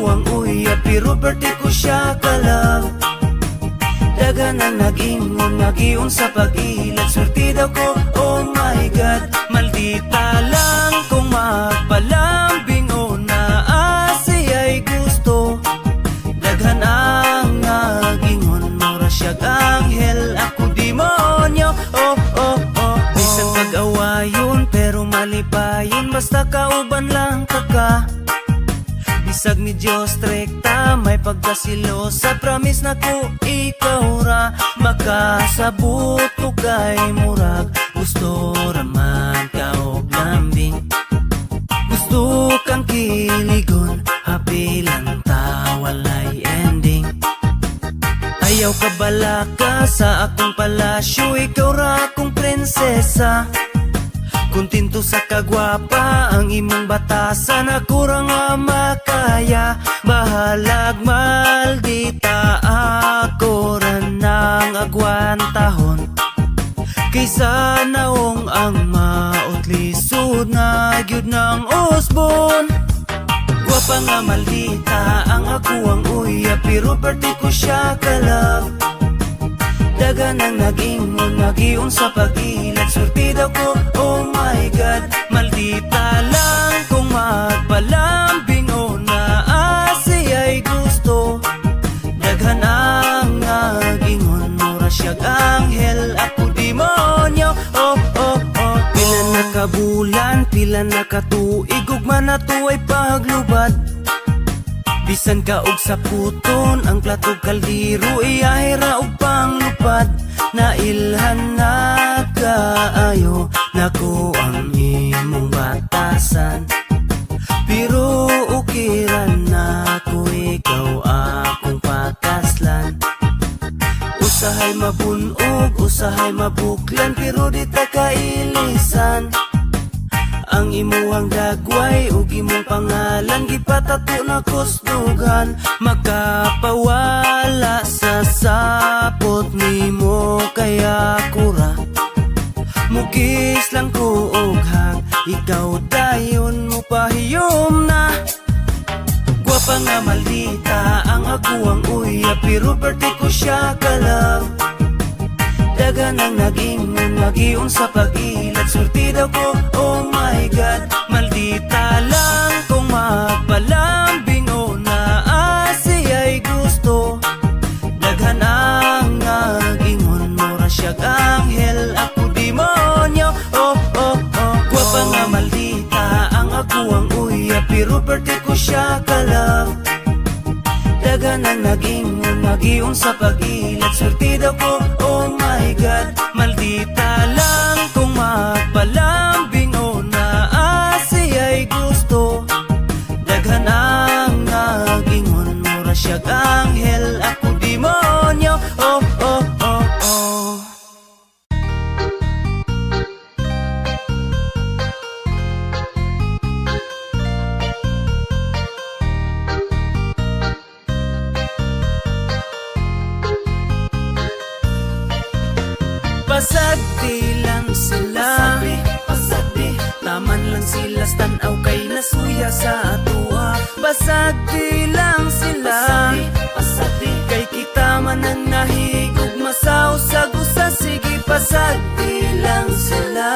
ang uya, pero birthday ko siya ka-love. Dagan ang nag-ingon, nag-ion sa pag-ilag, swerte daw ko, oh my God. Maldita lang kung magpalambing o naasiya'y gusto. Daghan ang nag-ingon, mura siyag anghel, ako demonyo, oh oh oh. Bisan pag-awayon, pero mali pa yun, basta kauban lang ka. Bisag ni Diyos rekta, may pagkasilosa, promise na ko ikaw ra. Makasabot ko kay murag, gusto raman ka og lambing. Gusto kang kiligon, happy lang ta, walay ending. Ayaw ka balaka sa akong palasyo, ikaw ra akong prinsesa. Kuntinto sa kagwapa ang imong batasan, ako ra nga makaya. Bahalag maldita, ako ra nang agwantahon. Kaysa naong ang mautlisod na gyud ng usbon. Gwapa nga maldita ang ako ang uya, pero birthday ko siya ka-love. Dagan ang nag-ingon, nag-ion sa pag-ilag, swerte daw ko, oh my God. Maldita lang kung magpalambing o naasiya'y gusto. Daghan ang nag-ingon, mura siyag anghel, ako demonyo, oh oh oh. Pila na kabulan, pila na katuig, ugma na to ay paglubad. Bisan ka og sa puton, ang platog kaldiro, iyahira og panglupad. Nailhan na kaayo, nako ang imong batasan. Pero ukiran na ko, ikaw akong pakaslan. Usahay mabunog, usahay mabuklan, pero di ta kailisan. Ang imuhang dagway ug imong pangalan, gipatato na kusdugan. Makapawala sa sapot nimo, kaya kura mugis lang ko og hang, ikaw dayon mo pahiyom na. Gwapa nga maldita ang ako ang uya, pero birthday ko siya ka-love. Dagan ang nag-ingon, nag-ion sa pag-ilag, swerte daw ko, oh my God. Maldita lang kung magpalambing o naasiya'y gusto. Daghan ang nag-ingon, mura siyag anghel, ako demonyo, oh oh oh. Gwapa nga maldita ang ako ang uya, pero birthday ko siya ka-love. Dagan ang nag-ingon, nag-ion sa pag-ilag, swerte daw ko, oh my God. Maldita lang kung magpalambing o naasiya'y gusto. Daghan ang nag-ingon, mura siyag anghel, ako demonyo, oh oh oh oh. Pasag di lang sila, pasag di, taman lang sila, stanaw kay nasuya sa atua. Pasag di lang sila, pasag di, kay kita man ang nahigog masaw sa gusa. Sige pasag di lang sila,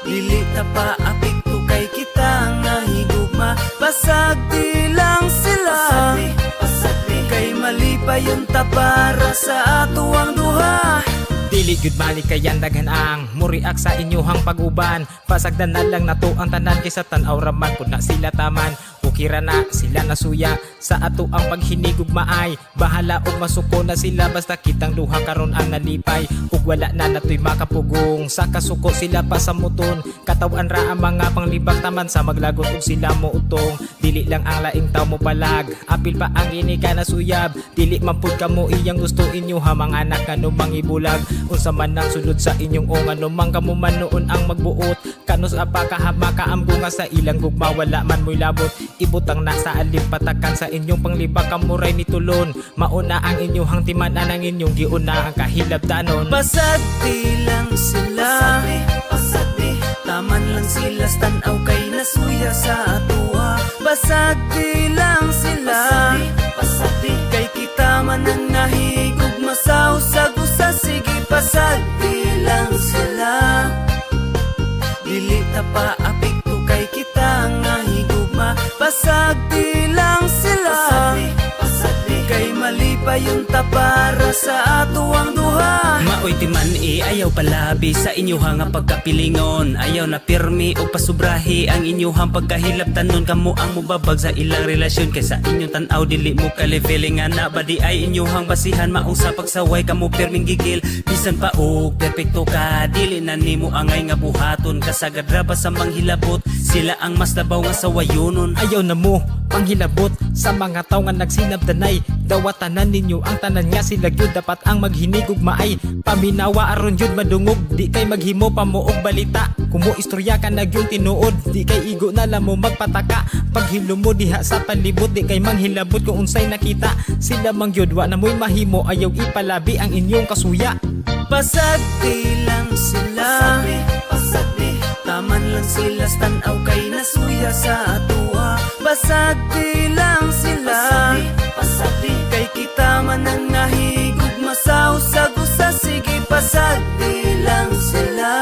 dili ta pa apikto kay kita ang nahigugma. Pasag di lang sila, pasag di, kay mali pa yun ta para sa ato ang duha. Dili gyud balik kayan daghan ang muriak sa inyohang pag-uban. Pasagdan na lang nato ang tanan, kaysa tan-aw raman kun na sila taman. Ukira na sila nasuya sa ato ang paghinigog maay. Bahala og masuko na sila, basta kitang duha karon ang nalipay. Ug wala na natoy makapugong, sa kasuko sila pa sa muton. Katawan ra ang mga panglibak taman, sa maglagot og sila mo utong. Dili lang ang laing taw mo palag, apil pa ang ini ka nasuyab. Dili man pud kamo iyang gusto inyo ha, mga anak kanu mangibulag. Unsa man ang sulod sa inyong o ano man kamo man noon ang magbuot. Kanos apa kahama kaamgo nga sa ilang gugma, wala man mo'y labot. Ibutang na sa alim patakan sa inyong panglibak kamuray ni tulon. Mauna ang inyong timanan ang inyong giuna ang kahilab tanon. Pasag di lang sila, pasag di, taman lang sila, stanaw kay nasuya sa atua. Pasag di lang pasagdi lang sila. Dili ta pa apikto kay kita nga higugma. Pasagdi lang sila, pasagdi kay mali pa yun ta para sa ato ang duha. Maoy ti man ayaw palabi sa inyuha nga pagkapilingon. Ayaw na pirmi o pasubrahi ang inyuhang pagkahilabtanon. Kamo ang mubabag sa ilang relasyon kaysa inyong tanaw dili mo kalifeling nga na badi ay inyuhang basihan. Maong sa pagsaway kamo pirming gigil bisan pa og perpekto ka dili na nimo angay nga buhaton. Kasagad ra ba sa manghilabot sila ang mas labaw nga sawayonon. Ayaw na mo panghilabot sa mga tao nga nagsinabdanay. Dawatanan ninyo ang tanan nga sila gyud dapat ang maghinigog maay. Paminawa aron jud madungog di kay maghimo pa mo og balita. Kumo istorya ka na gyud tinuod di kay igo na lang mo magpataka. Paghilo mo diha sa palibot di kay manghilabot kung unsay nakita. Sila mang gyud wa na mo'y mahimo ayaw ipalabi ang inyong kasuya. Pasagdi lang sila, pasagdi taman lang sila stanaw kay nasuya sa atua. Pasagdi lang sila, pasagdi kay kita man ang nahigug masaw sa gusa. Sige pasagdi lang sila,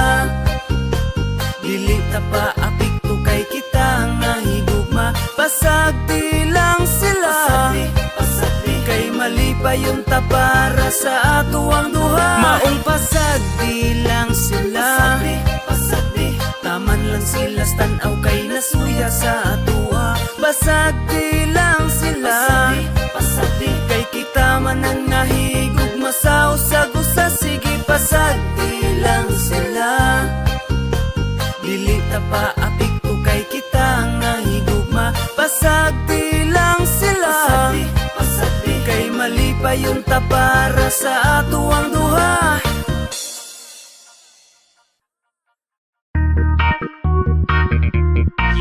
dili ta pa apikto kay kita ang nahigugma. Pasagdi lang sila, pasagdi kay mali pa yun ta para sa ato ang duha. Maong pasagdi lang sila, pasagdi taman lang sila stanaw kay nasuya sa atua. Pasagdi lang sila, pasagdi kay kita man ang nahigug masaw sa gusa. Sige pasagdi lang sila, dili ta pa apikto kay kita ang nahigugma. Pasagdi lang sila, pasagdi kay mali pa yun ta para sa ato ang duha.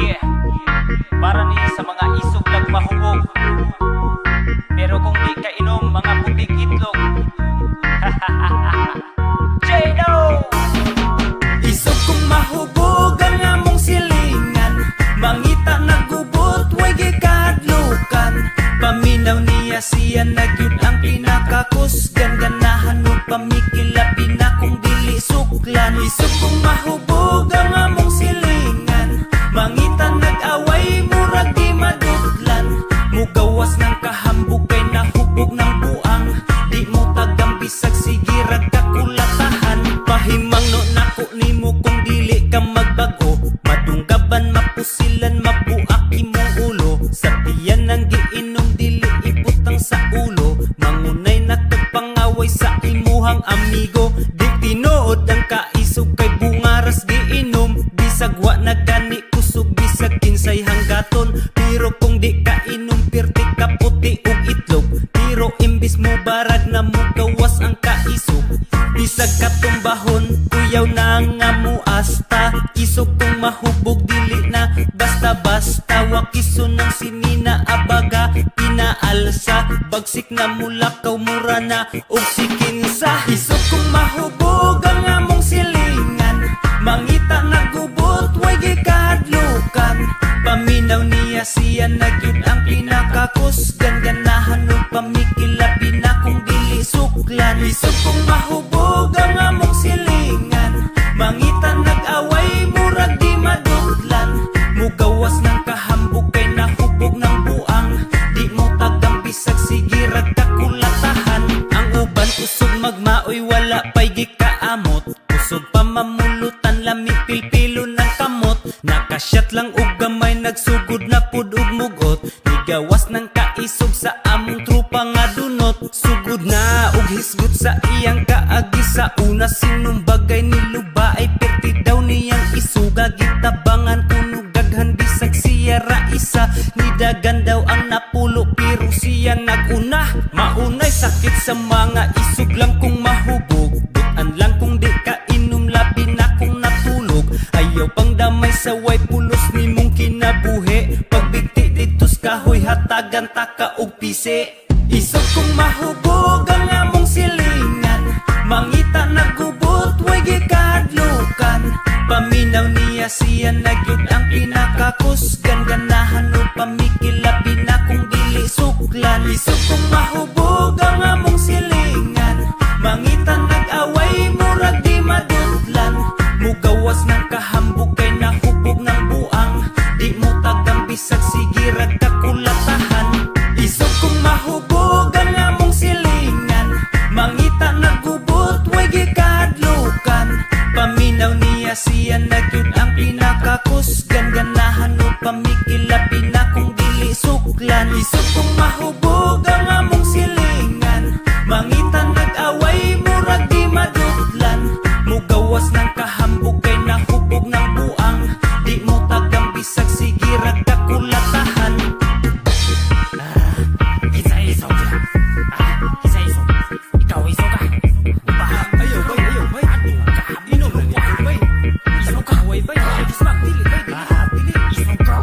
Yeah, para ni sa mga isog lag mahubog. Pero kung di ka inom mga puting itlog. J-No! Isog kong mahubog ang among silingan. Mangita nagubot, way gikahadlukan. Paminaw niya siya nagyud ang pinakakusgan. Ganahan mo pamikilabi na kung dili suklan. Isog kong mahubog ang among silingan. Mangita nag-away, murag di madudlan. Mugawas ng kahambog kay nahubog ng buang. Di mo tagang bisag sige ragkakulatahan. Pahimang no nako nimo kung dili ka magbago. Madunggaban, mapusilan, mabuak imong ulo. Sa tiyan ng giinom dili ibutang sa ulo. Mangunay na pangaway sa imuhang amigo. Di tinuod ang kaisog kay bungaras giinom. Bisag wa na gani kusog bisag kinsay hanggaton. Pero kung di ka inom pirti ka puti ug itlog. Pero imbis mo barag na mo gawas ang kaisog. Bisag katumbahon kuyaw na nga muasta. Isog kong mahubog dili na basta-basta. Wakiso ng sinina abaga pinaalsa. Bagsik na mulakaw mura na og sikinsa. Isog kong mahubog ang among silingan. Mangita nagubot, way gikahadlukan. Paminaw niya siya nagyud ang pinakakusgan. Ganahan o pamikilabi na kung dili suklan. Isog kong mahubog ang among silingan. Mangita nag-away, murag di madudlan. Mugawas ng kahambog kay nahubog ng buang. Di mo tagang bisag sige ragkakulatahan. Ang uban usog magmaoy wala pa'y gikaamot. Usog pa mamulutan lami pilpilo ng kamot. Nakasyat lang og gamay nagsugod na pud og mugot. Nigawas ng kaisog sa among trupa nga dunot. Sugod na og hisgot sa iyang kaagi sa una. Sinong bagay niluba ay perti daw niyang isuga. Gitabangan kuno daghan bisag siya ra isa. Nidagan daw ang napulo pero siya naguna. Maunay sakit sa mga isog lang kung mahubog. Butan lang kung di ka inom labi na kung natulog. Ayaw pang damay sa way pulos ni mong kinabuhi. Pagbigti ditos kahoy hatagan taka og pisi. Isog kong mahubog ang among silingan. Mangita nagubot, way gikahadlukan. Paminaw niya siya nagyud ang pinakakusgan. Ganahan o pamikilabi na kung dili suklan. Isog kong mahubog ang among silingan. Mangita nag-away, mura kapitan. Isog kong mahubog ang among silingan, mangitan nag-away murag di madudlan. Mugawas ng kahambog kay nahubog ng buang, di mo tagang bisag sige ragkakulatahan. Isa-isog ka. Isa-isog. Ikaw isog ka. Ayaw bay, Aduh ka. Inom mo ako bay. Isog ka. away bay, Ismak dili bay. Dili. Isog ka.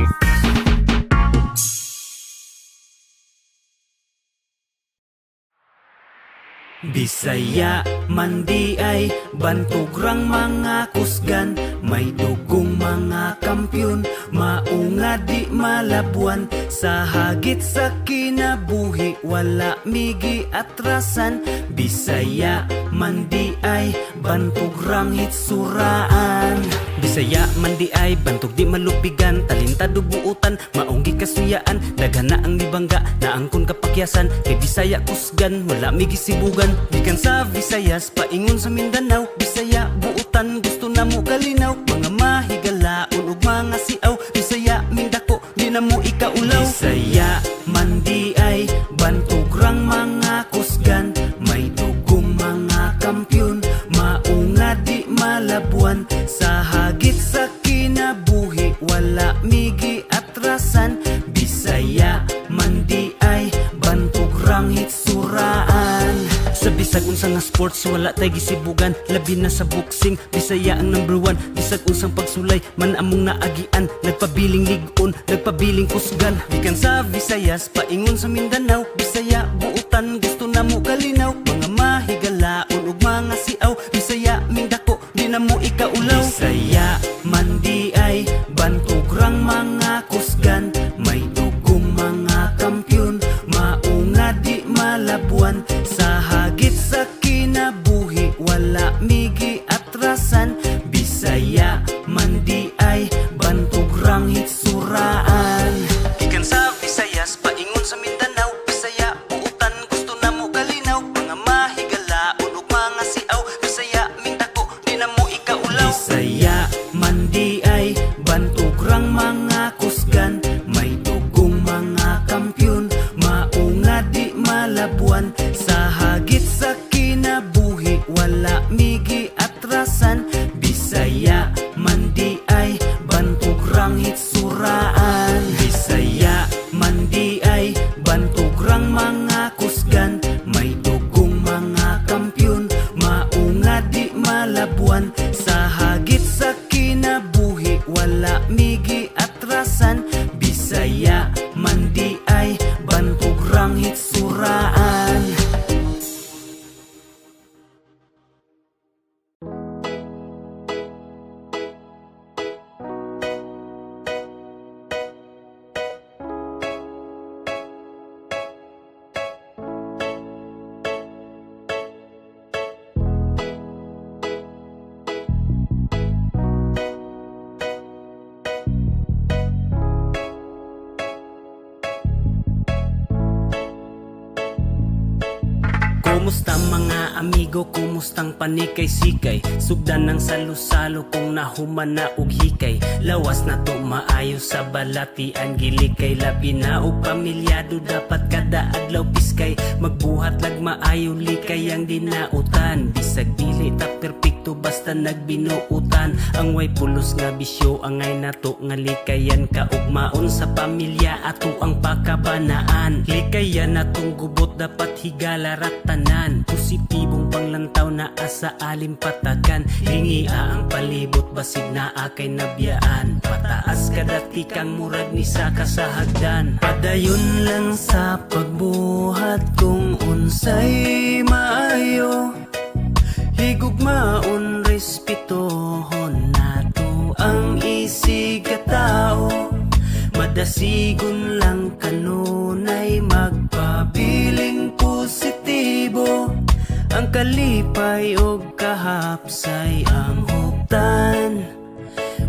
Bisaya man di ay bantugrang mga kusgan, may dugong mga kampyon, maunga di malabuan. Sa hagit sa kinabuhi wala migi atrasan. Bisaya man di ay bantugrang hitsuraan. Bisaya man di ay bantog di malupigan, talintado buutan, maunggi kasuyaan, daghan na ang libangga, naangkon kapakyasan. Kay Bisaya kusgan, wala migi sibugan. Gikan sa Visayas, paingon sa Mindanao. Bisaya buutan, gusto na mo kalinaw. Mga mahigalaon ug mga siaw. Bisaya mindako, di na mo ikaulaw. Bisaya man di ay bantugrang mga kusgan, may dugong mga kampyon, maunga di malabuan. Sa hagit sa kinabuhi wala migi atrasan. Bisaya man di ay bantugrang hitsuraan. Sa bisag unsa nga sports wala tay gisibugan, labi na sa boxing Bisaya ang #1. Bisag unsang pagsulay man among naagian, nagpabiling ligon, nagpabiling kusgan. Gikan sa Visayas, paingon sa Mindanao. Bisaya buutan, gusto na mo kalinaw. Mga mahigalaon ug mga siaw. Bisaya mindako, di na mo ikaulaw. Bisaya man di ay bantugrang mga kusgan, may dugong mga kampyon, maunga di malabuan. Sa hagit sa kinabuhi wala migi atrasan. Bisaya man di ay bantugrang hitsuraan. Gikan sa Visayas, paingon sa Mindanao. Bisaya buutan, gusto na mo kalinaw. Mga mahigalaon ug mga siaw. Bisaya mindako, di na mo ikaulaw. Bisaya man di ay bantugrang mga kusgan, may dugong mga kampyon, maunga di malabuan. Sa hagit sa kinabuhi wala migi atrasan. Bisaya man di ay bantugrang hitsuraan. Bisaya man di ay bantugrang mga kusgan, may dugong mga kampyon, maunga di malabuan. Sa hagit sa kinabuhi wala migi atrasan. Bisaya man di ay bantugrang hitsuraan. Kumusta mga amigo, kumustang panikay-sikay? Sugdan ng salo-salo kung nahuman na og hikay. Lawas na to maayo sa balatian, gilikay. Labi na og pamilyado, dapat kada adlaw piskay. Magbuhat lag maayo, likay ang dinautan. Bisag dili ta perpekto basta nagbinuutan. Ang way pulos nga bisyo, angay nato nga likayan. Kaugmaon sa pamilya, ato ang pakabanaan. Likayan atong gubot, dapat higala ratanan. Positibong panglantaw na asa alim patagan. Lingia ang palibot, basid na akay nabiyaan. Pataas kadati kang murag ni sa kasahagdan. Padayon lang sa pagbuhat kung unsay maayo. Higugmaon respetohon nato ang isig katao. Madasigon lang kanunay magpabiling positibo. Ang kalipay o kahapsay ang huptan,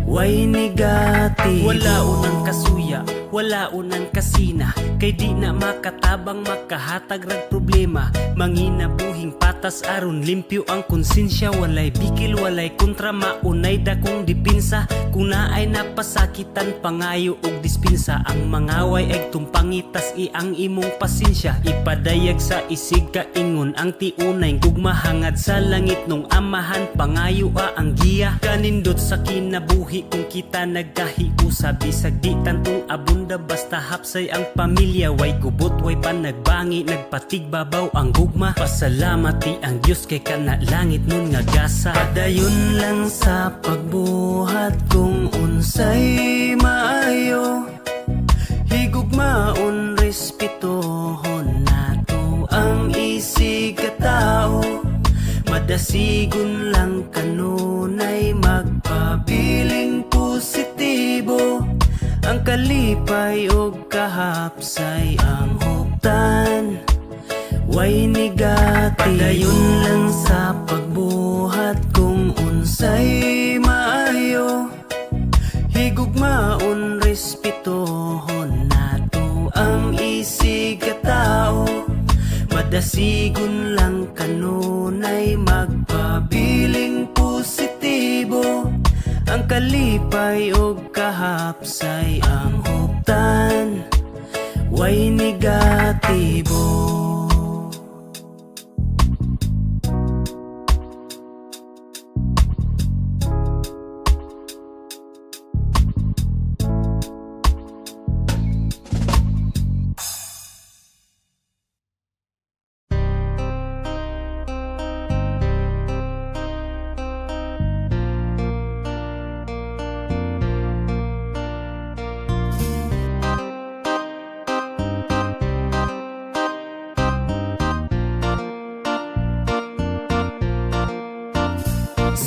way negatibo. Wala unang kasuya, wala unang kasina. Kay di na makatabang makahatag rag problema. Mangina buhing patas aron limpyo ang konsensya. Walay bikil, walay kontra, maunay dakong dipinsa. Kung naay napasakitan, pangayo og dispinsa. Ang mangaway ay tumpangitas iang imong pasensya. Ipadayag sa isig kaingon ang tiunay gugma hangad sa langit nung amahan. Pangayo ang giya kanindot sa kinabuhi kung kita nagkahiusa. Bisag di tantong abunda basta hapsay ang pamilya. Way gubot, way panagbangi, nagpatigbabaw ang gugma. Pasalamat di ang Diyos kay kana langit nun nga gasa. Padayon lang sa pagbuhat kung unsay maayo. Higugmaon respetohon nato ang isig katao. Madasigon lang kanunay magpabiling positibo. Ang kalipay o kahapsay ang huptan, way negatibo. Padayon lang sa pagbuhat kung unsay maayo. Higugmaon respetohon nato ang isig katao. Madasigon lang kanunay magpabiling positibo. Ang kalipay o kahapsay ang huptan, way negatibo.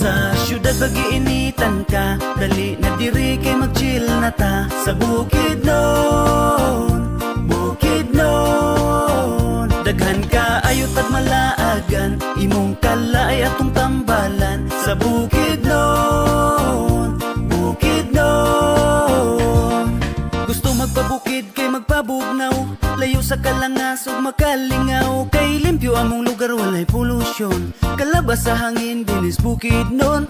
Sa syudad bagiinitan ka, dali na diri kay mag-chill na ta. Sa bukid nun, bukid nun. Daghan ka ayot at malaagan, imong kalay atong tambalan. Sa bukid nun, bukid nun. Gusto magpabukid kay magpabugnaw, layo sa kalangas ug makalingaw. Kay limpyo among lugar walay polusyon, kalabas sa hangin dinis bukid nun.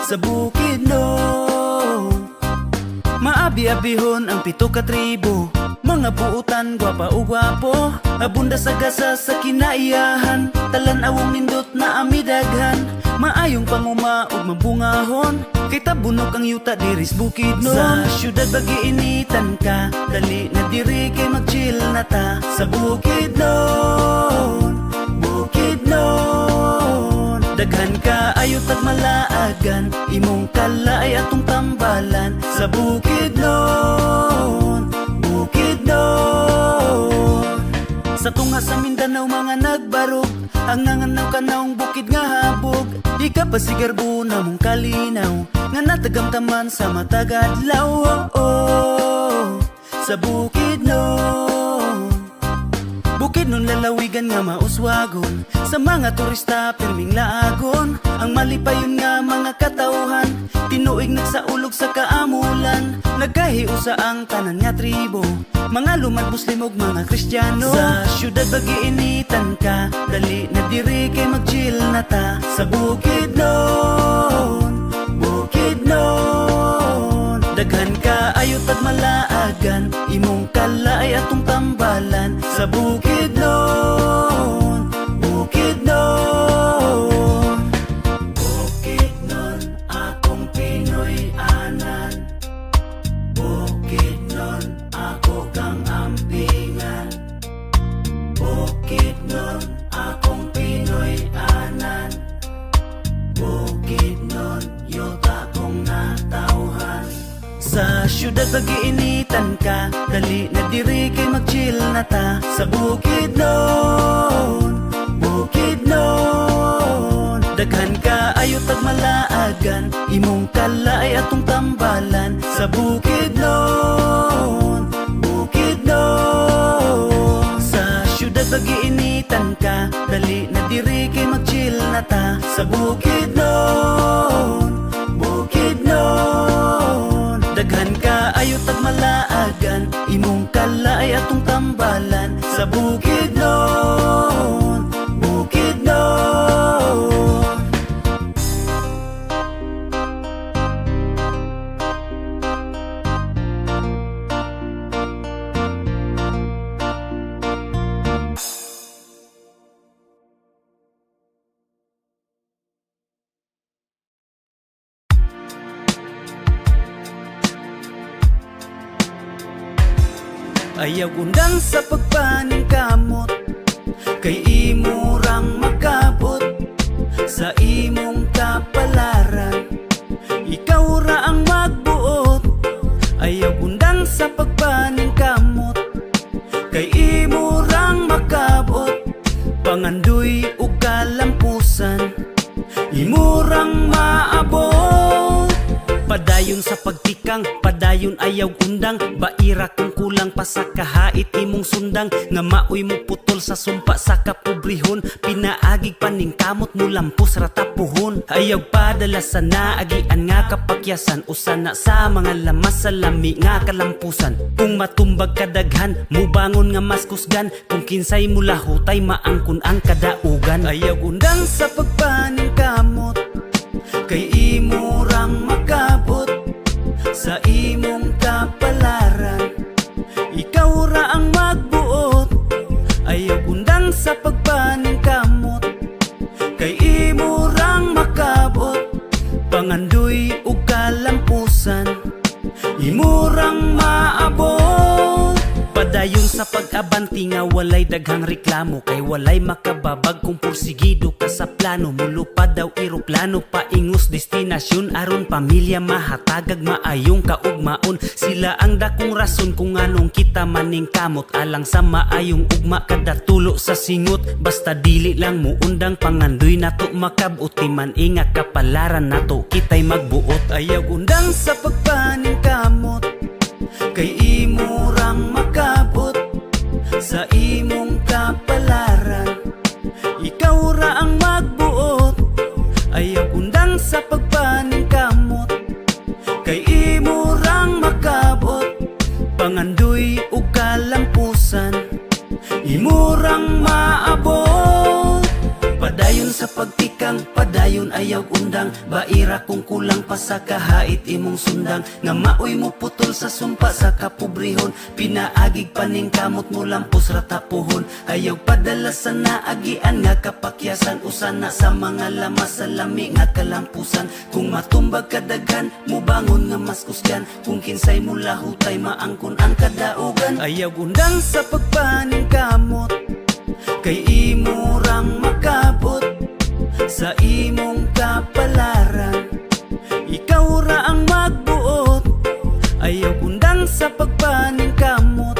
Sa bukid nun maabi-abihon ang 7 ka tribo. Mga buutan, gwapa o gwapo, abunda sa gasa sa kinaiyahan. Talan-awong nindot na amidaghan, maayong panguma ug mabungahon. Kay tabunok ang yuta diris bukid nun. Sa syudad bagiinitan ka, dali na diri kay mag-chill na ta. Sa bukid nun, bukid nun. Daghan ka ayot at malaagan, imong kalay atong tambalan. Sa bukid nun, bukid nun. Sa tunga sa Mindanao mga nagbarog, ang nanganaw kanaong bukid nga habog. Di ka pa sigarbo na mong kalinaw, nga natagamtaman sa matagadlaw. Sa bukid nun, bukid nun lalawigan nga mauswagon. Sa mga turista pirming laagon, ang malipayon nga mga katauhan. Tinuig nagsaulog sa kaamulan, nagkahiusa ang tanan nga tribo. Mga lumad Muslim ug mga Kristiyano. Sa syudad bagiinitan ka, dali na diri kay mag-chill na ta. Sa bukid nun, bukid nun. Daghan ka ayot at malaagan, imong kalay atong tambalan. Sa bukid nun, bukid nun. Bukid nun akong Pinoy anan. Bukid nun ako kang ampingan. Bukid nun akong Pinoy anan. Bukid nun yuta kong natauhan. Sa syudad bagiinitan ka, dali na diri kay mag-chill na ta. Sa bukid nun, bukid nun. Daghan ka ayot at malaagan, imong kalay atong tambalan. Sa bukid nun, bukid nun. Sa syudad bagiinitan ka, dali na diri kay mag-chill na ta. Sa bukid nun, bukid nun. Daghan ka ayot at Ang kalay atong tambalan sa Bukidnon, Bukidnon. Ayaw undang sa pagpaning kamot, kay imurang makabot sa imong kapalaran. Ikaw ra ang magbuot. Ayaw undang sa pagpaning kamot, kay imurang makabot. Pangandoy ug kalampusan, imurang maabot. Padayon sa pagtikang, padayon ayaw undang. Baira kung kulang pa sa kahait imong sundang. Nga maoy mo putol sa sumpa sa kapobrihon. Pinaagig paning kamot mo lampos ratapuhon. Ayaw padala sa naagian nga kapakyasan. Usan na sa mga lamas sa lami nga kalampusan. Kung matumbag kadaghan, mubangon nga mas kusgan. Kung kinsay mula hutay maangkon ang kadaugan. Ayaw undang sa pagpaning kamot, kay imurang makabot sa imong kapalaran. Ikaw ra ang magbuot. Ayaw undang sa pagpaning kamot, kay imurang makabot. Pangandoy ug kalampusan, imurang maabot. Padayon sa pag-abanti nga walay daghang reklamo, kay walay makababag kung pursigido ka sa plano. Mulupad daw eroplano paingos destinasyon, aron pamilya mahatagag maayong kaugmaon. Sila ang dakong rason kung anong kita maning kamot, alang sa maayong ugma kada tulo sa singot. Basta dili lang mo undang pangandoy nato makabot, man inga kapalaran nato kitay magbuot. Ayaw undang sa pagpaning kamot, kay imurang makabot sa imong kapalaran. Ikaw ra ang magbuot. Ayaw undang sa pagpaning kamot, kay imurang makabot. Pangandoy ug kalampusan, imurang maabot. Padayon sa pagtikang, padayon ayaw undang. Baira kung kulang pa sa kahait imong sundang. Nga maoy mo putol sa sumpa sa kapobrihon. Pinaagig paning kamot mo lampos ratapuhon. Ayaw padala sa naagian nga kapakyasan. Usan na sa mga lamas sa lami nga kalampusan. Kung matumbag kadaghan, mubangon nga mas kusgan. Kung kinsay mula hutay maangkon ang kadaugan. Ayaw undang sa pagpaning kamot, kay imurang makabot sa imong kapalaran. Ikaw ra ang magbuot. Ayaw undang sa pagpaning kamot,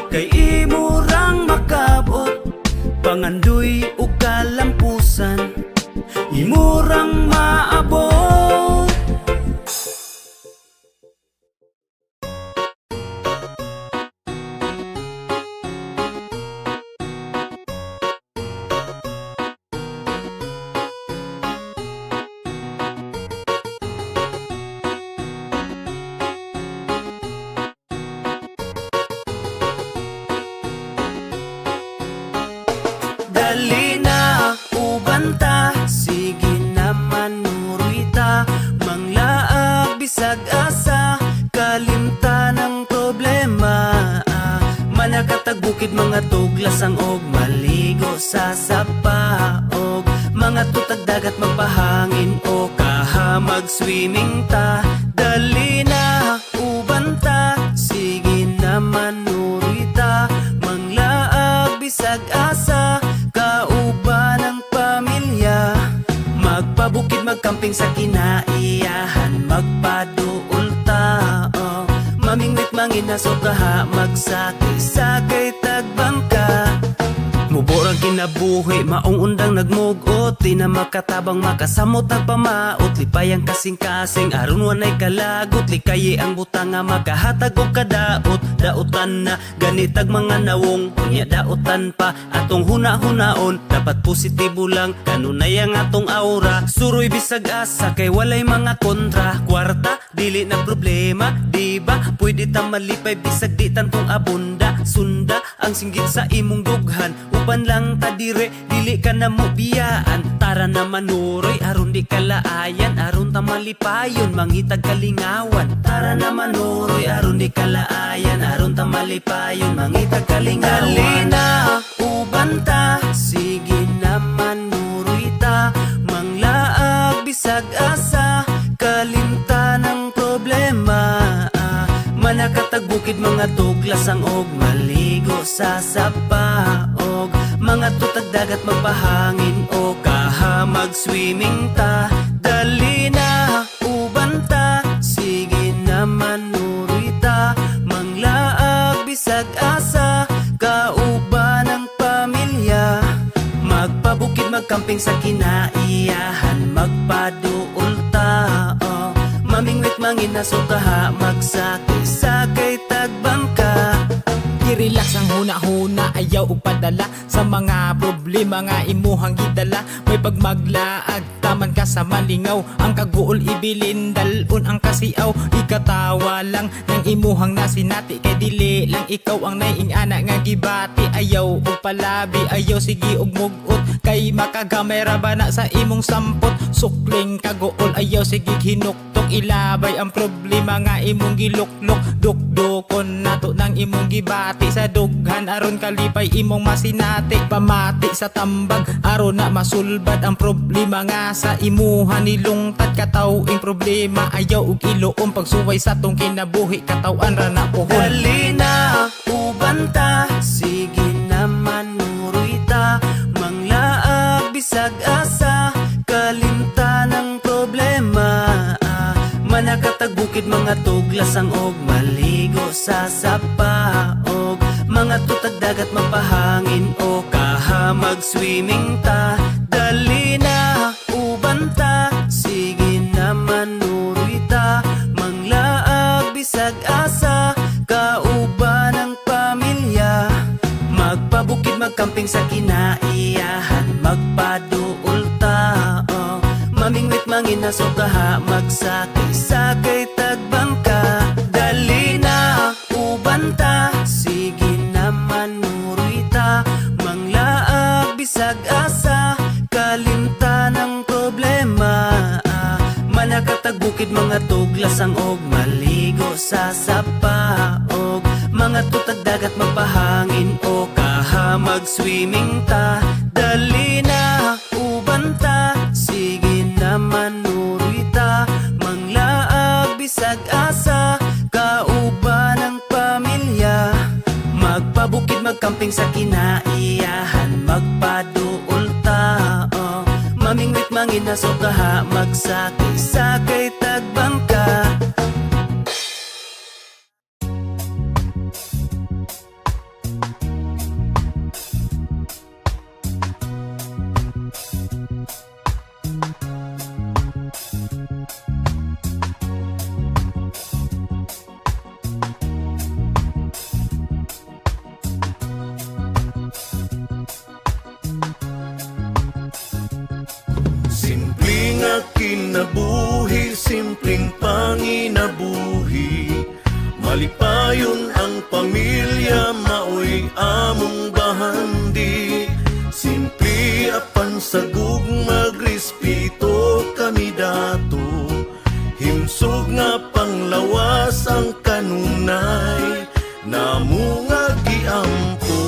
kay imurang makabot. Pangandoy ug kalampusan, imurang maabot. Dali na, ubanta, sige naman nurita. Manglaag bisag asa, kalimtan ang problema. Manakatag bukid mga tuglasang og maligo sa sapaog. Mga tutag dagat magpahangin o kaha mag-swimming ta. Dali na, ubanta, sige naman nurita. Manglaag bisag asa, kauban ng pamilya. Magpabukid magkamping sa kinaiyahan, magpaduol tao. Mamingwit manginaso kaha, magsakay-sakay tagbangka. Muborang kinabuhi, maong undang nagmugot, di na makatabang makasamot nagpamaot, lipay ang kasing-kasing, aron wanay kalagot, likayi ang butang nga makahatag og kadaot, daotan na ganitag mga nawong, unya daotan pa atong huna-hunaon, dapat positibo lang, kanunay ang atong aura, suroy bisag asa kay walay mga kontra, kwarta dili na problema, di ba? Pwede ta malipay bisag di tantong abunda, sunda ang singgit sa imong dughan, uban lang ta dire, dili ka na mo biyaan, tara na manuroy aron di kalaayan, aron ta malipayon mangitag kalingawan, tara na manuroy aron di kalaayan, aron ta malipayon mangitag kalingawan. Dali na uban ta, sige na manuroy ta, manglaag bisag asa, kalimta ng problema, manakatag bukid mga tuglasang og maligo sa sapaog, mga tutag dagat magpahangin o kaha mag-swimming ta, dali na uban ta, sige na manuroy ta, manglaag bisag asa, kauban ng pamilya, magpabukid magkamping sa kinaiyahan, magpaduol ta, mamingwit manginaso kaha, magsakay-sakay tagbangka. I-relax ang huna-huna, ayaw upadala sa mga problema nga imuhang gidala. May pagmaglaag, taman ka sa malingaw, ang kaguol ibilin, dalun ang kasiaw. Ikatawa lang ng imuhang nasinati, kay dili lang ikaw ang naiing-ana nga gibati. Ayaw og palabi, ayaw sige og mugot, kay makagamay ra ba na sa imong sampot. Sukling kaguol, ayaw sige hinuktok, ilabay ang problema nga imong giluklok. Dukdukon nato ng imong gibati, sa dughan aron kalipay imong masinati. Pamati sa tambag aron na masulbad ang problema nga sa imuha nilungtad. Katawing problema ayaw og iluom, pagsuway sa tong kinabuhi katawan ra na pohon. Dali na uban ta, sige na manuroy ta, manglaag bisag asa, kalimta ng problema, manakatag bukid mga tuglasang og maligo sa sapaog, mga tutag dagat magpahangin o kaha mag-swimming ta, dali na uban ta, sige na manuroy ta, manglaag bisag asa, kauban ng pamilya, magpabukid magkamping sa kinaiyahan, magpaduol ta, mamingwit manginaso kaha, magsakay-sakay tagbangka, dali na uban ta, sige na manuroy ta, manglaag bisag asa, kalimta ng problema, manakatag bukid mga tuglasang og maligo sa sapaog, mga tutag dagat magpahangin o kaha mag-swimming ta, dali na uban ta, sige na manuroy ta, manglaag bisag asa, kauban ng pamilya, magpabukid magkamping sa kinaiyahan, magpaduol ta, mamingwit manginaso kaha, magsakay-sakay tagbangka. Simpleng kinabuhi, simpleng panginabuhi, malipayon ang pamilya, maoy among bahandi. Simple apan sagug magrespeto kami dato, himsog nga panglawas ang kanunay, namo nga giampo.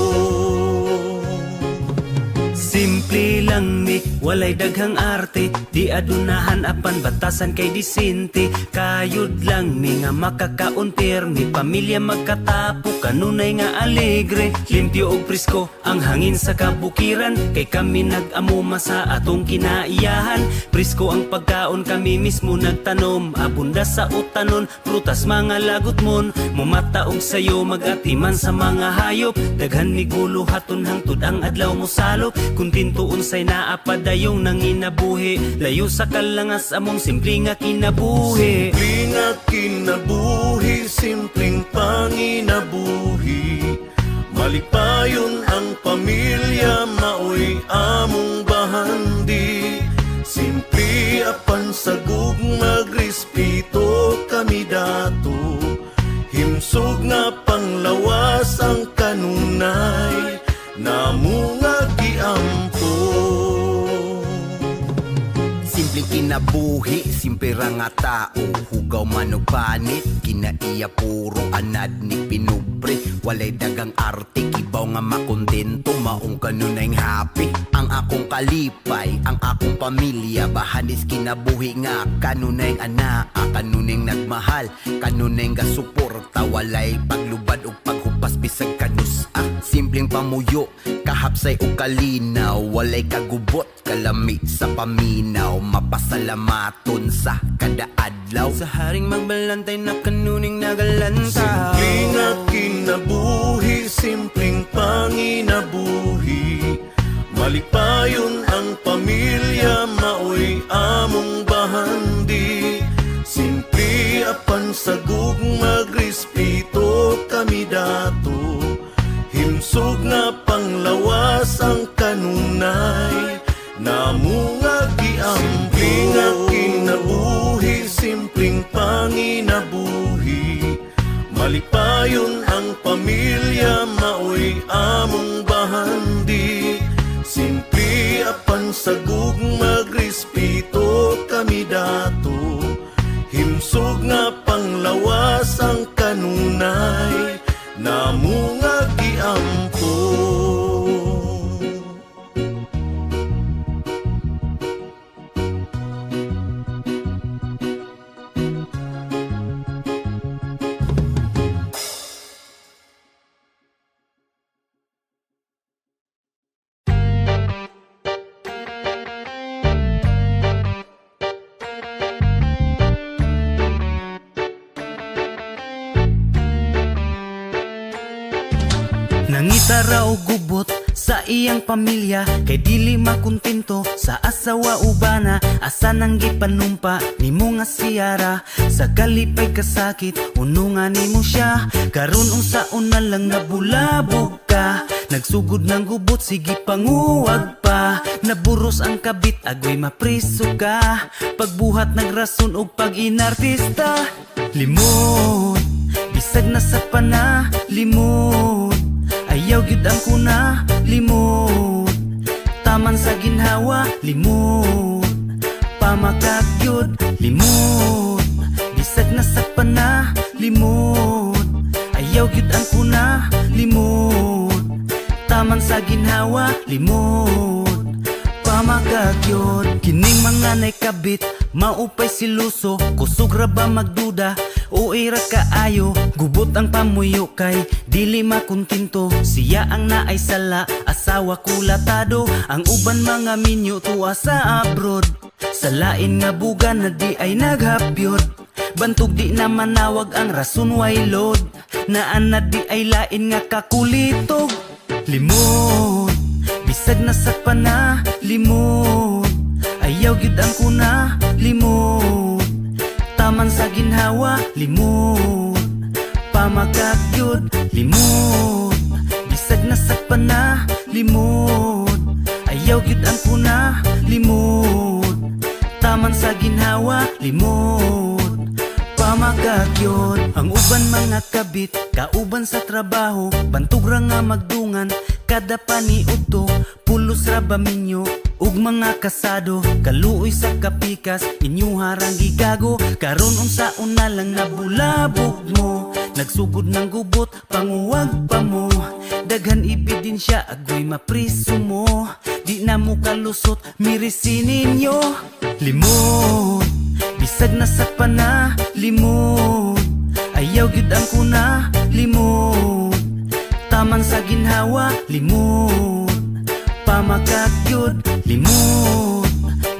Simple lang mi, walay daghang arte, di adunahan apan batasan kay disente. Kayod lang mi nga makakauntir, mi pamilya magkatapo, kanunay nga alegre. Limpyo og presko ang hangin sa kabukiran, kay kami nag-amuma sa atong kinaiyahan. Presko ang pagkaon, kami mismo nagtanom, abunda sa utanon, prutas mga lagot mon. Mumataog sayo, magatiman sa mga hayop, daghan mi gulo haton hangtod ang adlaw mo salop. Kung tintuon say naapadayong nanginabuhi, layo sa kalangas among simple nga kinabuhi. Simple nga kinabuhi, simpleng panginabuhi. Malipayon ang pamilya, maoy among bahandi. Simple apan sagug magrespeto kami dato. Himsog nga panglawas ang kanunay, namo nga giampo. Simple kinabuhi, simple ra nga tao, hugaw man og panit, kinaiya puro anad ni pinubre. Walay dagang arte, kibaw nga makontento, maong kanunay happy. Ang akong kalipay, ang akong pamilya, bahanis kinabuhi nga kanunay ana, kanunay nagmahal, kanunay nga suporta. Walay paglubad og paghupas bisag kanus. Simpleng pamuyo, kahapsay o kalinaw, walay kagubot, kalami sa paminaw, mapasalamaton sa kada adlaw. Sa haring magbalantay na kanuning nagalanta. Simple nga kinabuhi, simpleng panginabuhi. Malipayon ang pamilya, maoy among bahandi. Simple apan sagug magrespeto kami dato. Himsog nga panglawas ang kanunay, namo nga giampo. Simple nga kinabuhi, simpleng panginabuhi. Malipayon ang pamilya, maoy among bahandi. Simple apan sagug magrespeto kami dato. Himsog nga panglawas ang kanunay, namo nga giampo. Nangitara o gubot sa iyang pamilya, kay dili makontento sa asawa ubana. Asa nang gipanumpa nimo nga siyara, sa kalipay kasakit unungan nimo siya. Karon unsaon na lang nabulabog ka, nagsugod ng gubot sige panguwag pa. Naburos ang kabit agoy mapriso ka, pagbuhat nagrason og pag-inartista. Limot bisag na sa pana, limot ayaw gyud ang kuna, limot taman sa ginhawa, limot pamakak gyud, limot bisag na sa pana, limot ayaw gyud ang kuna, limot taman sa ginhawa, limot pamakak gyud. Kining mga naikabit maupay siluso, kusog ra ba magduda o ira kaayo. Gubot ang pamuyo kay dili makontento, siya ang naay sala, asawa kulatado. Ang uban mga minyo tuwa sa abroad, sa lain nga buga na di ay naghapyod. Bantog di na manawag ang rason way load, naan na di ay lain nga kakulitog. Limot bisag na sa pana, limot ayaw gyud ang kuna, limot taman sa ginhawa, limot pamakak gyud, limot bisag na sa pana, limot ayaw gyud ang kuna, limot taman sa ginhawa, limot pamakak gyud. Ang uban mga kabit kauban sa trabaho, bantog ra nga magdungan kada paniudto, pulos ra ba minyo ug mga kasado. Kaluoy sa kapikas inyo harang gigago, karon unsaon na lang nabulabog mo. Nagsugod ng gubot panguwag pa mo, daghan ebidensya agoy mapriso mo. Di na mo kalusot, mirisin ninyo. Limot, bisag na sa pana, limot. Ayaw gyud ang kuna, limot. Taman sa ginhawa, limot. Pamakak gyud, limot.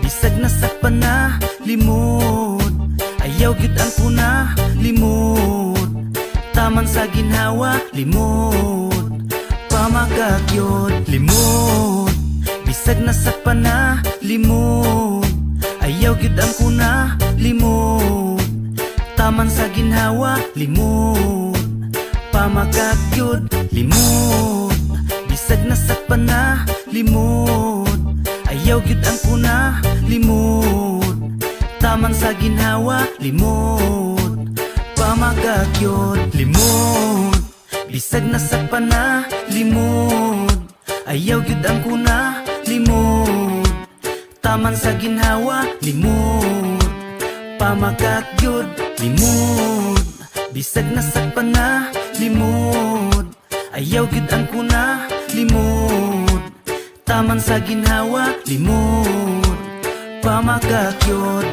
Bisag na sa pana, limot. Ayaw gyud ang kuna, limot. Taman sa ginhawa, limot. Pamakak gyud, limot. Bisag na sa pana, limot. Ayaw gyud ang kuna, limot. Taman sa ginhawa, limot. Pamakak gyud, limot. Bisag na sa pana, limot. Ayaw gyud ang kuna, limot. Taman sa ginhawa, limot. Pamakak gyud, limot. Bisag na sa pana, limot. Ayaw gyud ang kuna, limot. Taman sa ginhawa, limot. Pamakak gyud, limot. Bisag na sa pana, limot. Ayaw gyud ang kuna, limot. Taman sa ginhawa, limot. Pamakak gyud.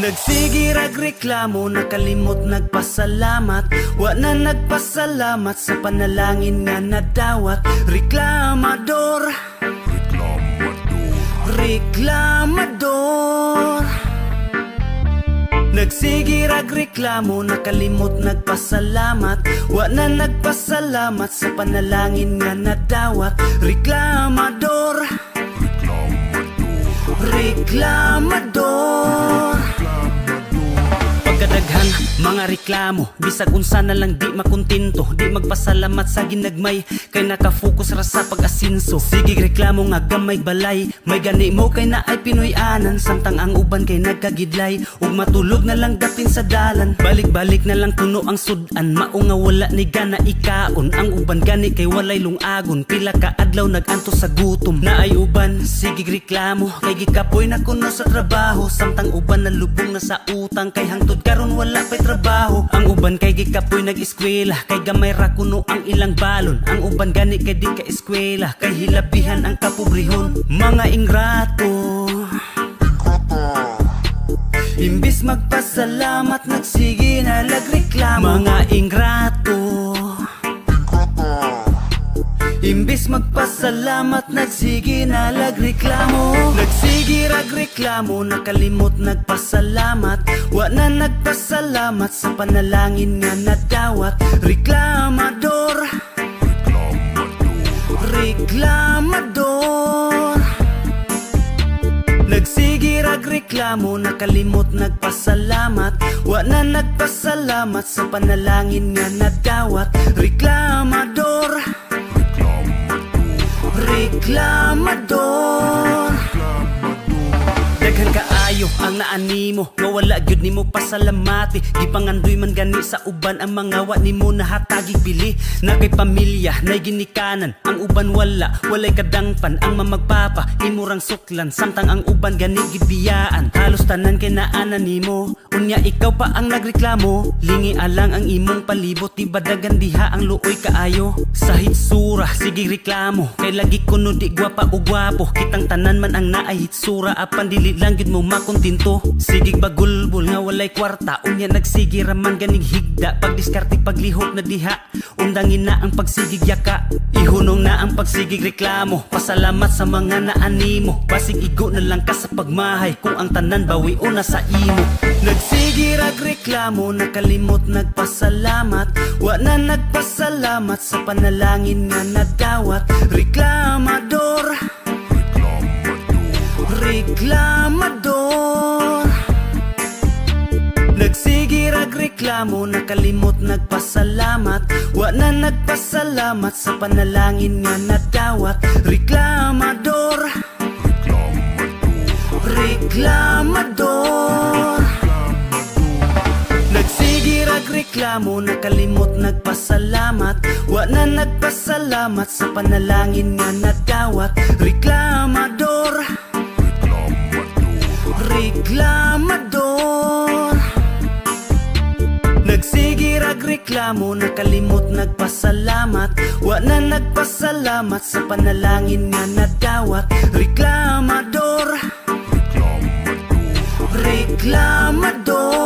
Nagsigirag reklamo, nakalimot nagpasalamat. Wa na nagpasalamat sa panalangin nga nadawat. Reklamador, reklamador. Nagsigirag reklamo, nakalimot nagpasalamat. Wa na nagpasalamat sa panalangin nga nadawat. Reklamador, reklamador. Pagkadaghan mga reklamo, bisag unsa na lang di makontento. Di magpasalamat sa ginagmay, kay nakafocus ra sa pag-asinso. Sige reklamo nga gamay balay, may gani mo kay na ay Pinoy-anan. Samtang ang uban kay nagkagidlay, ug matulog na lang datin sa dalan. Balik-balik na lang kuno ang sudan, mao nga wala ni gana ikaon. Ang uban gani kay walay lungagon, pila ka adlaw naganto sa gutom. Na ay uban, sige reklamo, kay gikapoy na kuno sa trabaho. Samtang uban na lubong na sa utang, kay hangtod karon wala pa'y trabaho. Ang uban kay gikapoy nag-eskwela, kay gamay ra kuno ang ilang balon. Ang uban gani kay di ka eskwela, kay hilabihan ang kapobrehon. Mga ingrato, imbis magpasalamat, nagsige na lagreklamo. Mga ingrato, imbis magpasalamat, nagsige na lagreklamo. Nagsige ragreklamo, nakalimot nagpasalamat. Wa na nagpasalamat sa panalangin nga nadawat. Reklamador, reklamador. Nagsige ragreklamo, nakalimot nagpasalamat. Wa na nagpasalamat sa panalangin nga nadawat. Reklamador, reklamador. Daghan kaayo ang naanimo, nga wala gyud nimo pasalamati. Di pangandoy man gani sa uban ang mga wa nimo nahatagi bili. Na kay pamilya nay ginikanan, ang uban walay kadangpan. Ang mamagpapa imurang suklan, samtang ang uban gani gibiyaan. Halos tanan kay naanan nimo, unya ikaw pa ang nagreklamo. Lingi alang ang imong palibot, di badagan diha ang luoy kaayo. Sa hitsura sige reklamo, kay lagi kuno di gwapa o gwapo. Kitang tanan man ang naay hitsura, apan dili lang gid mo makontinto. Sige bagulbol nga walay kwarta, unya nagsige raman ganing higda. Pagdiskarte paglihok na diha, undangin na ang pagsigig yaka. Ihunong na ang pagsigig reklamo, pasalamat sa mga naanimo. Basig igo na lang ka sa pagmahay, kung ang tanan bawi o na sa imo. Nagsige ragreklamo, nakalimot nagpasalamat. Wa na nagpasalamat sa panalangin nga nadawat. Reklamador, reklamador. Nagsige ragreklamo, nakalimot nagpasalamat. Wa na nagpasalamat sa panalangin nga nadawat. Reklamador, reklamador. Nagsige ragreklamo, nakalimot nagpasalamat. Wa na nagpasalamat sa panalangin nga nadawat. Reklamador, reklamador. Nagsige ragreklamo. reklamo, nakalimot nagpasalamat. Wa na nagpasalamat sa panalangin nga nadawat. Reklamador, reklamador.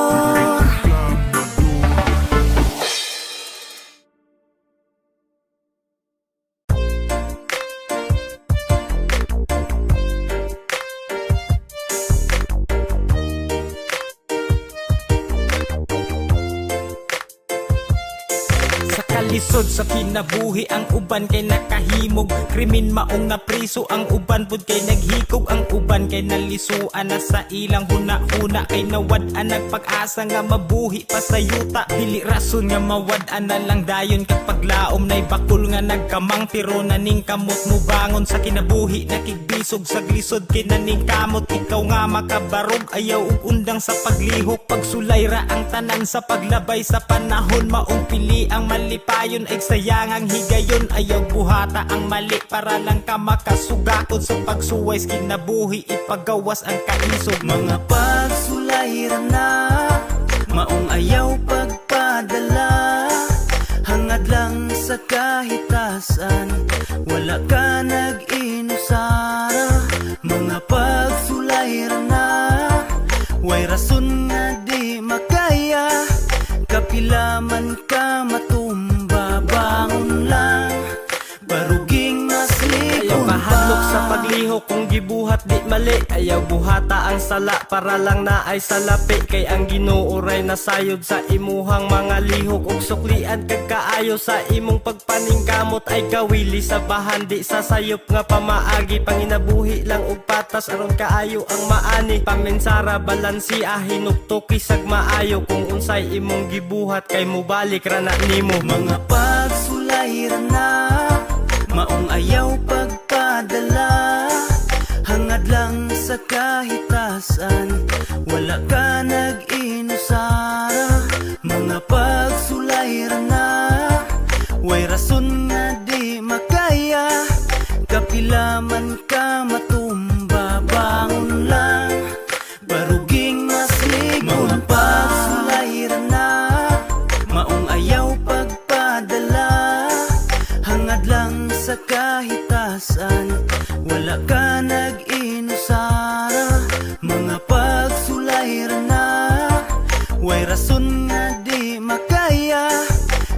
Lisod sa kinabuhi ang uban kay nakahimog. Krimen maong nga priso ang uban pud kay naghikog. Ang uban kay nalisuan na sa ilang huna-huna. Kay nawad-an nagpag-asa nga mabuhi pa sa yuta. Dili rason nga mawad-an na lang dayon kag paglaom nay bakul nga nagkamang. Pero naning kamot mo bangon sa kinabuhi. Nakigbisog sa glisod kay naning kamot. Ikaw nga makabarog ayaw ug undang sa paglihok. Pagsulay ra ang tanan sa paglabay sa panahon. Maong pili ang malipa yun ay sayang ang higayon. Ayaw buhata ang mali para lang ka makasugakod. Sa pagsuways kinabuhi ipagawas ang kaisog. Mga pagsulayran na maong ayaw pagpadala. Hangad lang sa kahitasan, wala ka nag-inusara. Mga pagsulayran na way rason nga di makaya. Kapilaman ka matumba, bangon lang, baruging maslikon Ayaw kahadlok sa paglihok kung gibuhat di mali. Ayaw buhata ang sala para lang na ay salapi. Kay ang Ginoo ray nasayod sa imuhang mga lihok. Ug suklian kag kaayo sa imong pagpaningkamot ay kawili sa bahan di sa sayop nga pamaagi. Panginabuhi lang og patas aron kaayo ang maani. Pamensara balansiya hinuktoki sag maayo. Kung unsay imong gibuhat kay mubalik ra na nimo. Mga pagsulayran na maong ayaw pagpadala. Hangad lang sa kahitasan, wala ka nag-inusara. Mga pagsulayran na way rason nga di makaya. Kapilaman ka matumba, bangon lang, baruging maslikon. Mga pagsulayran na maong ayaw pagpadala. Hangad lang sa kahitasan, wala ka nag-inusara. Mga pagsulayran na way rason nga di makaya.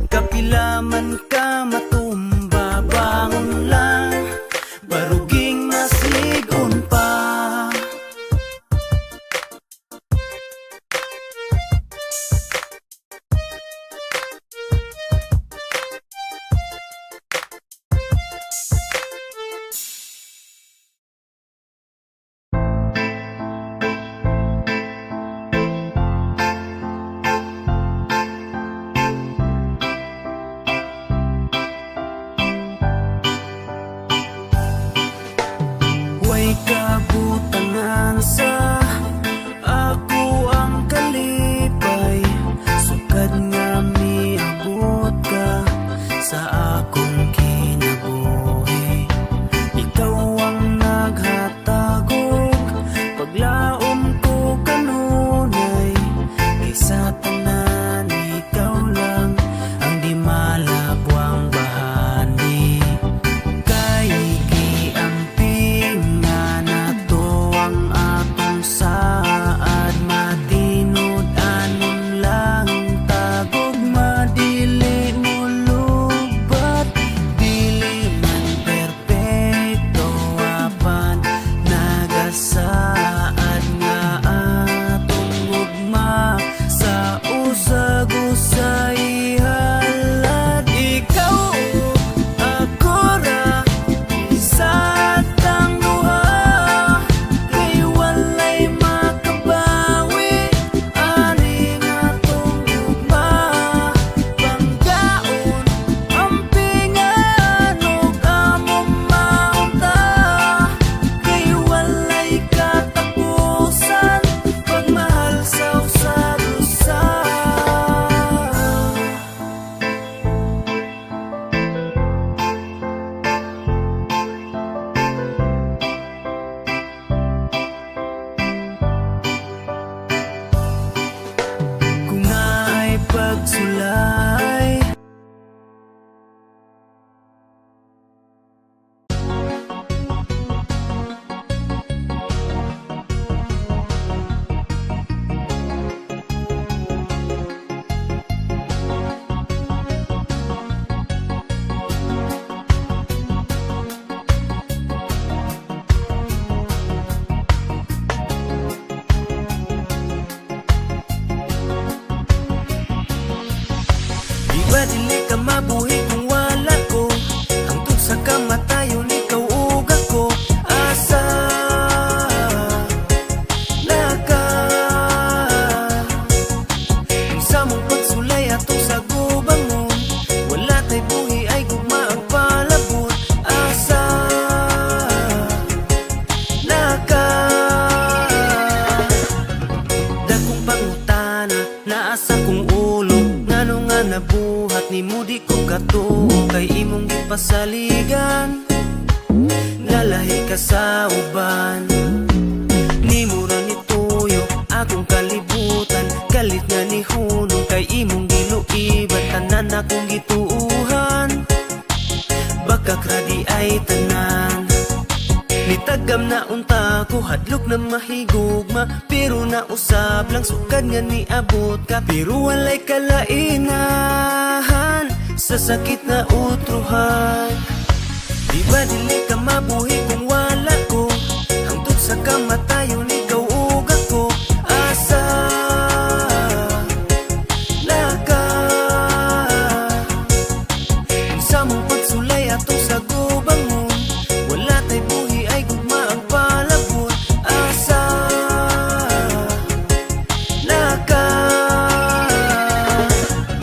Kapilaman ka matumba, bangon lang, baruging maslikon pa. Way kabutangan sa ako ang kalipay. Sukad nga miabot ka sa akong kinabuhi. Ikaw ang naghatagog paglaom ko kanunay. Kaysa tanan ikaw lang ang di malabwang bahani. Kay giamping nga nato ang atong saad. Matinud anon lang tagog madili mo lubat. Dili man perpekto apan nagasaad nga atong ugma sa usag-usay halad. Ikaw ako ra isa tang duha, kay walay makabawi. Ari nga tong ugma, panggaon ampingan ug among maunta. Kay walay katapusan pagmahal sa usag-usay. sa kong ulo. Ngano nga nabuhat ni mo di ko katuo, kay imong gipasaligan nalahi ka sa uban. Ni mura ni tuyo akong kalibutan, galit nga ni hunong kay imong giluiban. Tanan akong gituuhan, baka kradi ay tanan. Nitagam na unta ko, hadlok na mahigugma, pero nausab lang sukad nga ni abot ka. Pero walay kalainahan sa sakit na utruhan. Di ba dili ka mabuhi kung wala ko, hangtod sa kamatayon ikaw ug ako. Asa laka sa mong pagsulay atong sa gubangon, wala tay buhi ay gugma ang palabot. Asa laka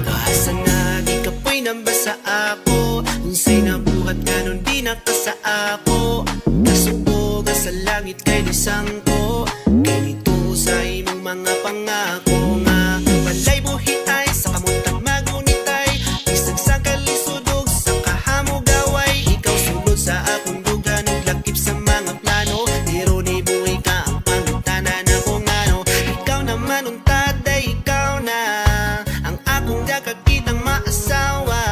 asa na di ka po'y nambasa ako, unsay nabuhat ganon di nakasa ako. Nasubog sa langit kay lisang ko, kay nito sa imong mga pangako nga walay buhi ay sa kamuntang magunitay. Isag sa kalisudog sa kahamugaway, ikaw sulod sa akong duga naglakip sa mga plano. Pero ni buhi ka ang pangutanan ako ngano, ikaw naman untad ay ikaw na ang akong kakakitang maasawa.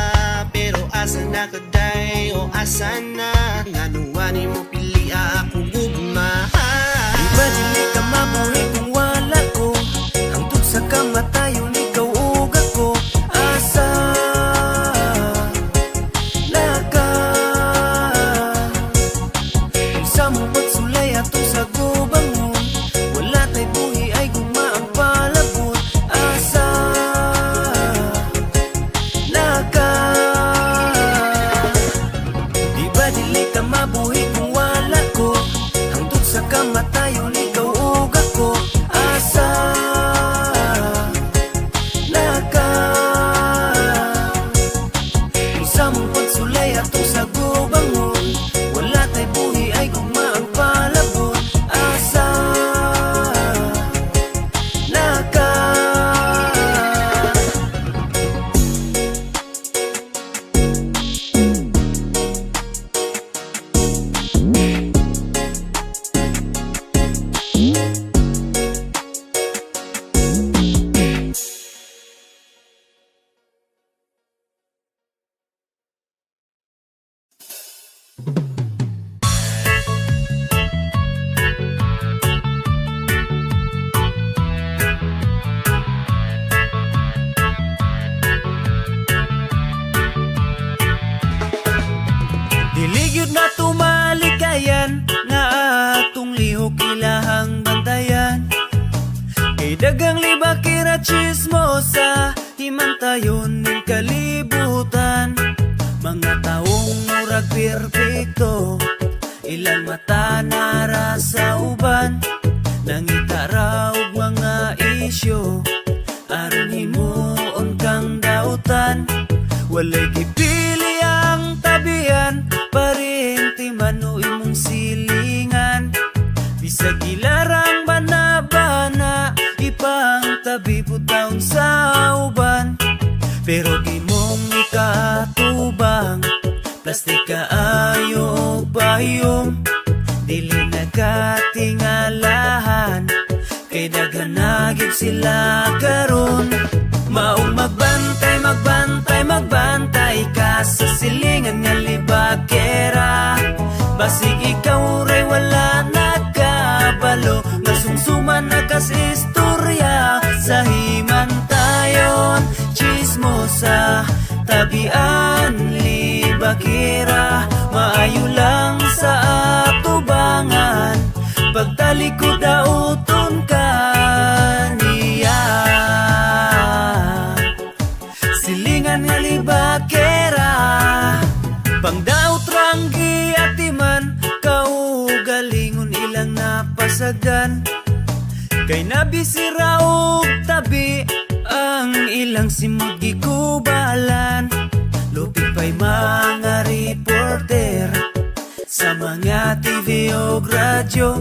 Pero asa na kaday o asa na, ngano wani mo pili ako gugma. Di ba dili ka mabuhi kung wala ko, hangtod sa kamatayon ikaw ug ako. Asa laka sa mong pagsulay atong sa gubangon, wala tay buhi ay gugma ang palabot. Asa laka di ba dili ka mabuhi kung wala ko, hangtod sa kamatayon ikaw ug ako. Asa laka sa mong pagsulay atong sa gubangon, wala tay buhi ay gugma ang palabot. Asa laka Diligyod na tumalikayan nga atong lihok ilahang bantayan. Kay dagang libakira chismosa, himantayon ng kalibutan. Mga taong murag perfecto, ilang mata nara sa uban. Nangita raw mga isyo, aron himuon kang dautan. Walay gipili ang tabian, parenti man o imong silingan. Bisag ilarang bana-bana, ipang tabi po taon sa uban. Pero gimong ikatubang, plastik kaayo o bayom. Dili nagkatingalahan, kay daghanagib sila karon. Maong magbantay, magbantay, magbantay ka sa silingan nga libakera. Basig ikaw ray wala nagkabalo, nga sumsuman na kas istorya. Sa himantayon, chismosa, tabian, libakera. Maayo lang sa atubangan, pagtalikod dauton ka niya. Silingan nga libakera, pangdaot ranggi atiman, kaugalingon ilang napasagan. Kay nabisira og tabi, ang ilang simod gikubalan. Lupit pa'y mga reporter sa mga TV o radyo,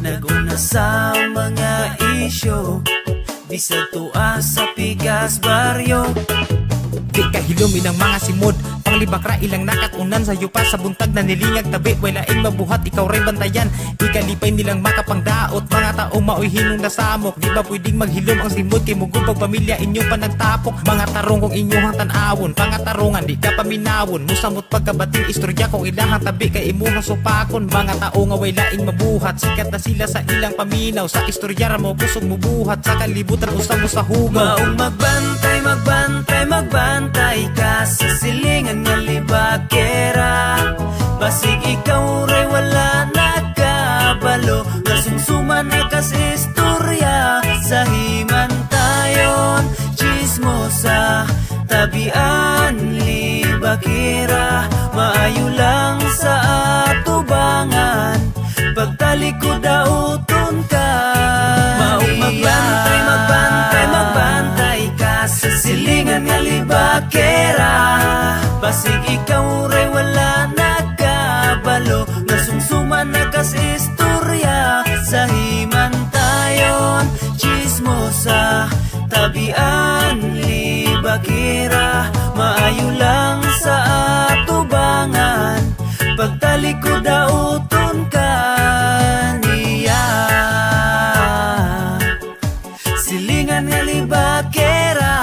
naguna sa mga isyo. Bisag tuwa sa pigas baryo. Di ka hilumi ng mga simod, panglibak ra ilang nakatunan sa'yo pa sa buntag na nilingag tabi. Way laing mabuhat, ikaw ray bantayan. Di kalipay nilang makapangdaot, mga taong maoy hinong nasamok. Di ba pwedeng maghilom ang simod, kay mugod pag pamilya inyo pa nagtapok. Mga tarong kung inyong tanawon, pangatarungan di ka paminawon. Musamot pagkabating istorya kung ilahang tabi kay imuhang supakon. Mga tao nga way laing mabuhat, sikat na sila sa ilang paminaw. Sa istorya ra mo kusog mubuhat, sa kalibutan usang mo sa hugaw. Maong magbantay, magbantay, magbantay ka sa silingan nga libakera. Basig ikaw ray wala nakabalo, nasumsuman na kas istorya. Sa himantayon, chismosa, tabian, libakera. Maayo lang sa atubangan, pagtalikod dauton ka. Maong magbantay, magbantay, magbantay ka sa silingan nga libakera. Basig ikaw ray wala nakabalo, nasumsuman na kas istorya. Sa himantayon, chismosa, tabian, libakera. Maayo lang sa atubangan, pagtalikod dauton ka niya. Silingan nga libakera.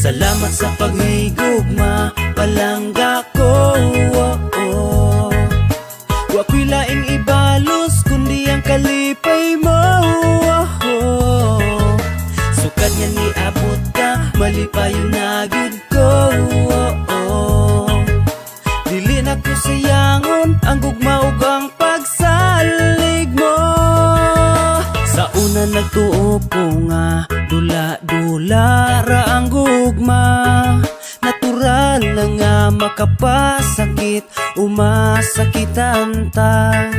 Salamat sa paghigugma, palangga ko. Wa ko'y laing ibalos, kundi ang kalipay mo. Sukad niya ni abot ka, malipayo na gid ko. Dili na ko sayangon, ang gugma ug ang pagsalig mo. Sa una nagtuo ko nga, dula-dula ra ang gugma. Natural na nga makapasakit, umasakitan ta.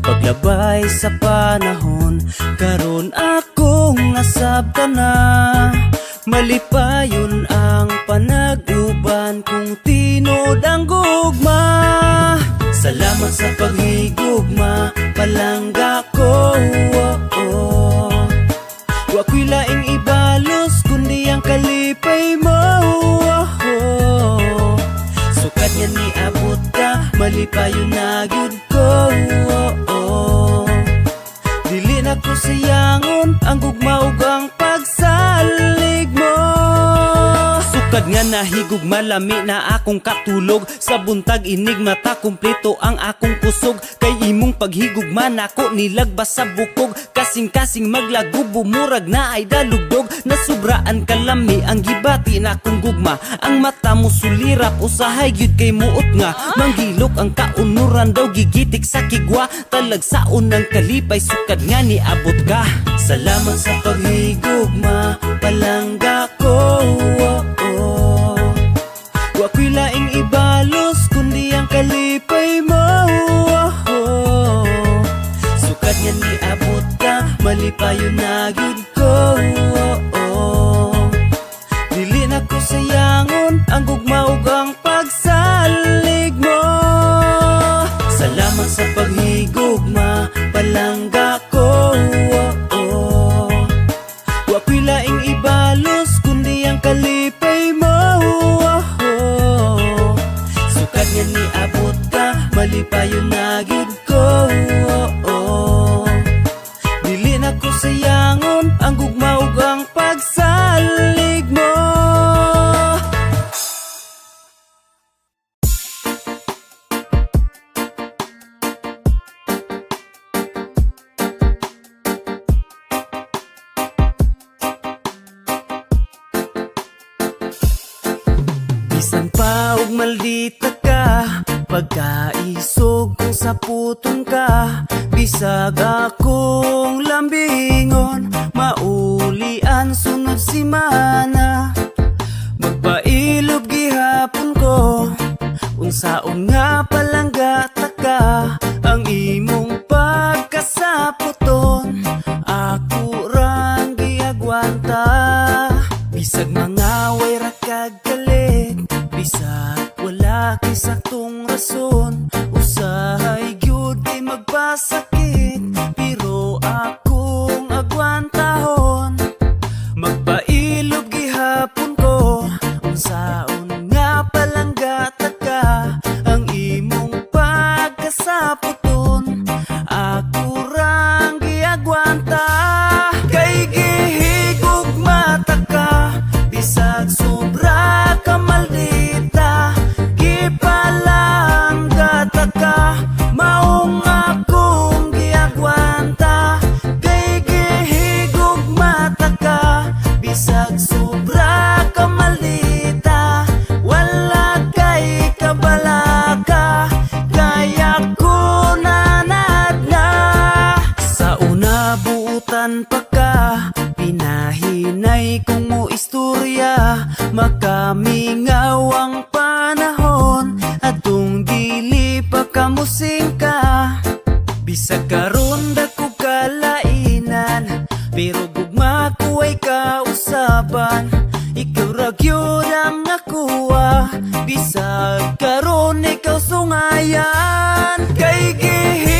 Paglabay sa panahon, karon akong nasabta na. Malipayon ang panag-uban kung tinod ang gugma. Salamat sa paghigugma, palangga ko. Wa ko'y laing ibalos, kundi ang kalipay mo. Sukad niya ni abot ka, malipayo na gyud ko. Dili na ko sayangon, ang gugma ug ang pagsalig mo. Sukad nga nahigugma, lami na akong katulog. Sa buntag inig mata, kumpleto ang akong kusog. Kay imong paghigugma nako nilagbas sa bukog. Kasing-kasing maglago, bumurag na ay dalugdog. Nasubraan kalami ang gibati na akong gugma. Ang mata mo sulirap, usahay gyud kay muot nga. Manggilok ang kaunuran daw, gigitik sa kigwa. Talagsaon ng kalipay, sukad nga ni abot ka. Salamat sa paghigugma, palangga ko. Wa ko'y laing ibalos, kundi ang kalipay mo. Sukad nga ni abot ka, malipayo na gyud ko. Dili na ko sayangon, ang gugma ug ang pagsalig mo. Salamat sa paghigugma, palangga ko. Wa ko'y laing ibalos, kundi ang kalipay mo. Sukad nga ni abot ka, malipayo na gyud ko. Dili na ko sayangon, ang gugma ug ang pagsalig mo. Bisan pa og maldita ka, pagkaisog kung saputon ka. Bisag akong lambingon, maulian sunod simana. Magpailob gihapon ko, unsaon nga palangga ka. Ang imong pagkasaputon, ako rang giagwan Bisag mga way ra kagalit, bisag wala kay saktong rason, usahay gyud kay magpasakit, pero akong agwantahon. Magpailog gihapon ko, unsaon nga palangga ka, ang imong pagkasaputon, ako rang giagwanta. Kay gihigog mata ka, bisag sobra ka maldita, gipalang gata ka, maong akong giagwanta. Kay gihigog mata ka, bisag sobra ka maldita, wala kay kabalaka, kaya ko nanad na. Sa una buutan pa ka, pinahinay kong mo istorya, makamingaw ang panahon, atong dili pa kamusing ka. Bisag karon dako kalainan, pero gugma ko ay kausaban, ikaw ra gyud ang nakuha, bisag karon ikaw sungayan. Kay gihi